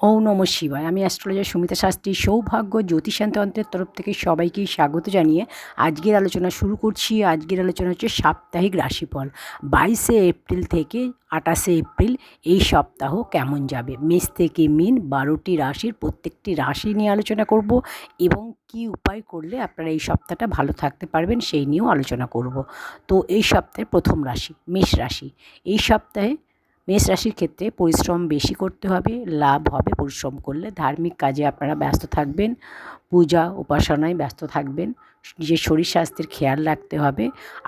ওম নমঃ শিবায়। আমি অ্যাস্ট্রোলজার সুমিতা শাস্ত্রী। সৌভাগ্য জ্যোতিষান্তন্ত্রের তরফ থেকে সবাইকেই স্বাগত জানিয়ে আজকের আলোচনা শুরু করছি। আজকের আলোচনা হচ্ছে সাপ্তাহিক রাশিফল 22শে এপ্রিল থেকে 28শে এপ্রিল। এই সপ্তাহ কেমন যাবে? মেষ থেকে মীন 12টি রাশির প্রত্যেকটি রাশি নিয়ে আলোচনা করব এবং কি উপায় করলে আপনারা এই সপ্তাহটা ভালো থাকতে পারবেন সেই নিয়েও আলোচনা করব। তো এই সপ্তাহের প্রথম রাশি মেষ রাশি। এই সপ্তাহে মেষ রাশির ক্ষেত্রে পরিশ্রম বেশি করতে হবে, লাভ হবে পরিশ্রম করলে। ধার্মিক কাজে আপনারা ব্যস্ত থাকবেন, পূজা উপাসনায় ব্যস্ত থাকবেন, নিজের শরীর স্বাস্থ্যের খেয়াল রাখতে হবে।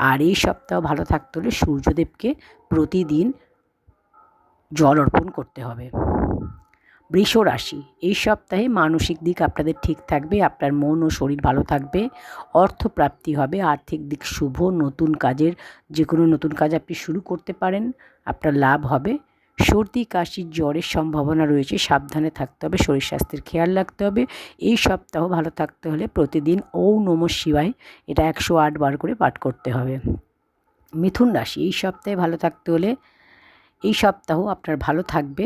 আর এই সপ্তাহ ভালো থাকতে হলে সূর্যদেবকে প্রতিদিন জল অর্পণ করতে হবে। বৃষ রাশি। এই সপ্তাহে মানসিক দিক আপনাদের ঠিক থাকবে, আপনার মন ও শরীর ভালো থাকবে, অর্থপ্রাপ্তি হবে, আর্থিক দিক শুভ, যে কোনো নতুন কাজ আপনি শুরু করতে পারেন, আপনার লাভ হবে। সর্দি কাশি জ্বরের সম্ভাবনা রয়েছে, সাবধানে থাকতে হবে, শরীর স্বাস্থ্যের খেয়াল রাখতে হবে। এই সপ্তাহ ভালো থাকতে হলে প্রতিদিন ওম নমঃ শিবায় এটা 108 বার করে পাঠ করতে হবে। মিথুন রাশি। এই সপ্তাহে ভালো থাকতে হলে এই সপ্তাহ আপনার ভালো থাকবে,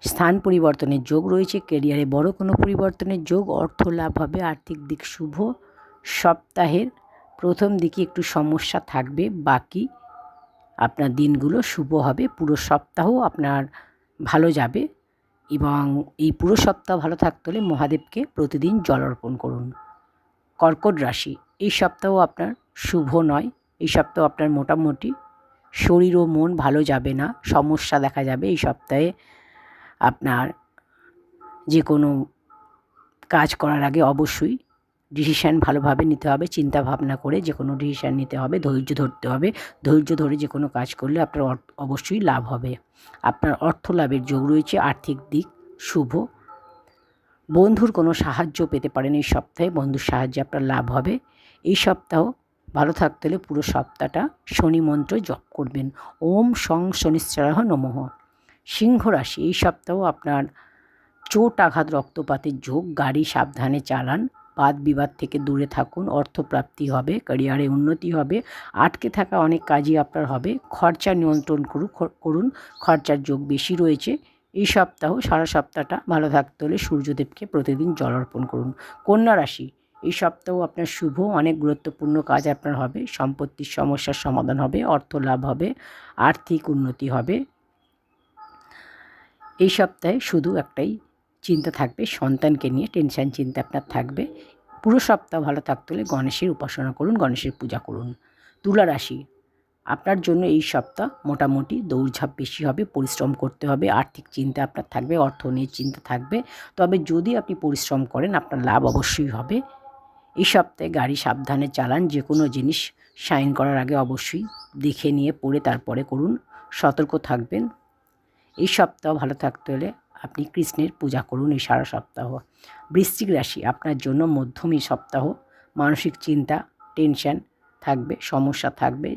স্থান পরিবর্তনের যোগ রয়েছে, ক্যারিয়ারে বড় কোনো পরিবর্তনের যোগ, অর্থ লাভ হবে, আর্থিক দিক শুভ। সপ্তাহের প্রথম দিকে একটু সমস্যা থাকবে, বাকি আপনার দিনগুলো শুভ হবে। পুরো সপ্তাহ আপনার ভালো যাবে এবং এই পুরো সপ্তাহ ভালো থাকতে হলে মহাদেবকে প্রতিদিন জল অর্পণ করুন। কর্কট রাশি। এই সপ্তাহ আপনার শুভ নয়। এই সপ্তাহ আপনার মোটামুটি শরীর ও মন ভালো যাবে না, সমস্যা দেখা যাবে এই সপ্তাহে। আপনার যে কোনো কাজ করার আগে অবশ্যই ডিসিশান ভালোভাবে নিতে হবে, চিন্তা ভাবনা করে যে কোনো ডিসিশান নিতে হবে, ধৈর্য ধরতে হবে। ধৈর্য ধরে যে কোনো কাজ করলে আপনার অবশ্যই লাভ হবে। আপনার অর্থ লাভের যোগ রয়েছে, আর্থিক দিক শুভ। বন্ধুর কোনো সাহায্য পেতে পারেন এই সপ্তাহে, বন্ধুর সাহায্যে আপনার লাভ হবে। এই সপ্তাহ ভালো থাকতে হলে পুরো সপ্তাহটা শনি মন্ত্র জপ করবেন, ওম সং শনিশ্চরায় নমঃ। সিংহ রাশি। এই সপ্তাহ আপনার চোট আঘাত রক্তপাতের যোগ, গাড়ি সাবধানে চালান, বাদ বিবাদ থেকে দূরে থাকুন, অর্থপ্রাপ্তি হবে, ক্যারিয়ারে উন্নতি হবে, আটকে থাকা অনেক কাজই আপনার হবে। খরচা নিয়ন্ত্রণ করুন, খরচার যোগ বেশি রয়েছে। এই সপ্তাহ সারা সপ্তাহটা ভালো থাকতে হলে সূর্যদেবকে প্রতিদিন জল অর্পণ করুন। কন্যা রাশি। এই সপ্তাহ আপনার শুভ, অনেক গুরুত্বপূর্ণ কাজ আপনার হবে, সম্পত্তির সমস্যার সমাধান হবে, অর্থ লাভ হবে, আর্থিক উন্নতি হবে। এই সপ্তাহে শুধু একটাই চিন্তা থাকবে, সন্তানকে নিয়ে টেনশান চিন্তা আপনার থাকবে। পুরো সপ্তাহ ভালো থাকতে হলে গণেশের উপাসনা করুন, গণেশের পূজা করুন। তুলা রাশি। আপনার জন্য এই সপ্তাহ মোটামুটি দৌড়ঝাঁপ বেশি হবে, পরিশ্রম করতে হবে, আর্থিক চিন্তা আপনার থাকবে, অর্থ নিয়ে চিন্তা থাকবে। তবে যদি আপনি পরিশ্রম করেন আপনার লাভ অবশ্যই হবে। এই সপ্তাহে গাড়ি সাবধানে চালান, যে কোনো জিনিস সাইন করার আগে অবশ্যই দেখে নিয়ে পড়ে তারপরে করুন, সতর্ক থাকবেন। এই সপ্তাহ ভালো থাকতে হলে আপনি কৃষ্ণের পূজা করুন এই সারা সপ্তাহ। বৃশ্চিক রাশি। আপনার জন্য মধ্যমী সপ্তাহ, মানসিক চিন্তা টেনশন থাকবে, সমস্যা থাকবে,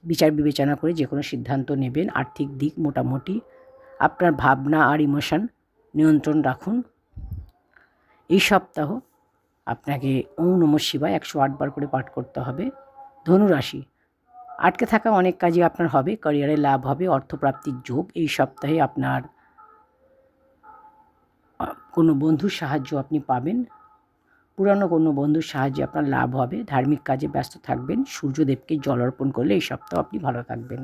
বিচার বিবেচনা করে যে কোনো সিদ্ধান্ত নেবেন। আর্থিক দিক মোটামুটি, আপনার ভাবনা আর ইমোশন নিয়ন্ত্রণ রাখুন। এই সপ্তাহ আপনাকে ওম নমঃ শিবায় 108 বার করে পাঠ করতে হবে। ধনুরাশি। আটকে থাকা অনেক কাজই আপনার হবে, ক্যারিয়ারে লাভ হবে, অর্থপ্রাপ্তির যোগ। এই সপ্তাহে আপনার কোনো বন্ধুর সাহায্য আপনি পাবেন, পুরানো কোনো বন্ধুর সাহায্যে আপনার লাভ হবে। ধার্মিক কাজে ব্যস্ত থাকবেন, সূর্যদেবকে জল অর্পণ করলে এই সপ্তাহ আপনি ভালো থাকবেন।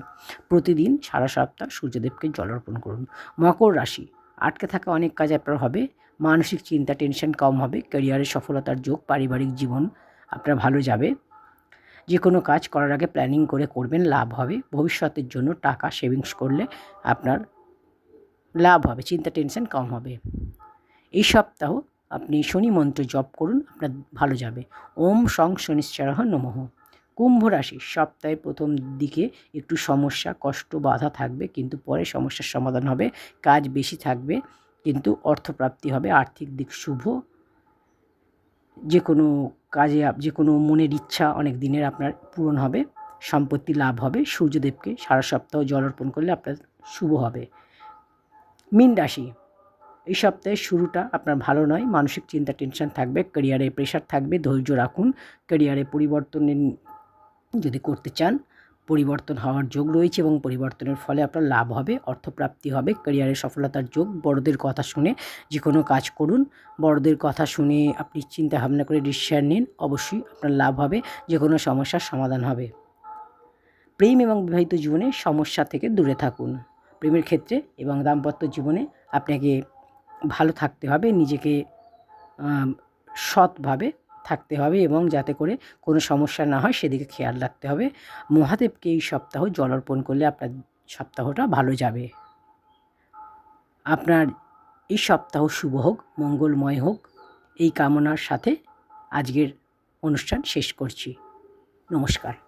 প্রতিদিন সারা সপ্তাহ সূর্যদেবকে জল অর্পণ করুন। মকর রাশি। আটকে থাকা অনেক কাজ আপনার হবে, মানসিক চিন্তা টেনশন কম হবে, ক্যারিয়ারে সফলতার যোগ, পারিবারিক জীবন আপনার ভালো যাবে। যে কোনো কাজ করার আগে প্ল্যানিং করে করবেন, লাভ হবে। ভবিষ্যতের জন্য টাকা সেভিংস করলে আপনার লাভ হবে, চিন্তা টেনশন কম হবে। এই সপ্তাহ আপনি শনি মন্ত্র জপ করুন, আপনার ভালো যাবে। ওম সং শনিশ্চরায় নমঃ। কুম্ভ রাশি। সপ্তাহের প্রথম দিকে একটু সমস্যা কষ্ট বাধা থাকবে, কিন্তু পরে সমস্যার সমাধান হবে। কাজ বেশি থাকবে কিন্তু অর্থপ্রাপ্তি হবে, আর্থিক দিক শুভ। যে কোনো কাজে যে কোনো মনের ইচ্ছা অনেক দিনের আপনার পূরণ হবে, সম্পত্তি লাভ হবে। সূর্যদেবকে সারা সপ্তাহ জল অর্পণ করলে আপনার শুভ হবে। মীন রাশি। এই সপ্তাহের শুরুটা আপনার ভালো নয়, মানসিক চিন্তা টেনশন থাকবে, ক্যারিয়ারে প্রেশার থাকবে, ধৈর্য রাখুন। ক্যারিয়ারে পরিবর্তনের যদি করতে চান পরিবর্তন হওয়ার যোগ রয়েছে এবং পরিবর্তনের ফলে আপনার লাভ হবে, অর্থপ্রাপ্তি হবে, ক্যারিয়ারে সফলতার যোগ। বড়দের কথা শুনে যে কোনো কাজ করুন, বড়দের কথা শুনে আপনি চিন্তা ভাবনা করে ডিসিশন নিন, অবশ্যই আপনার লাভ হবে, যে কোনো সমস্যার সমাধান হবে। প্রেম এবং বিবাহিত জীবনে সমস্যা থেকে দূরে থাকুন। প্রেমের ক্ষেত্রে এবং দাম্পত্য জীবনে আপনাকে ভালো থাকতে হবে, নিজেকে সৎভাবে থাকতে হবে এবং যাতে করে কোনো সমস্যা না হয় সেদিকে খেয়াল রাখতে হবে। মহাদেবকে এই সপ্তাহ জল অর্পণ করলে আপনার সপ্তাহটা ভালো যাবে। আপনার এই সপ্তাহ শুভ হোক, মঙ্গলময় হোক, এই কামনার সাথে আজকের অনুষ্ঠান শেষ করছি। নমস্কার।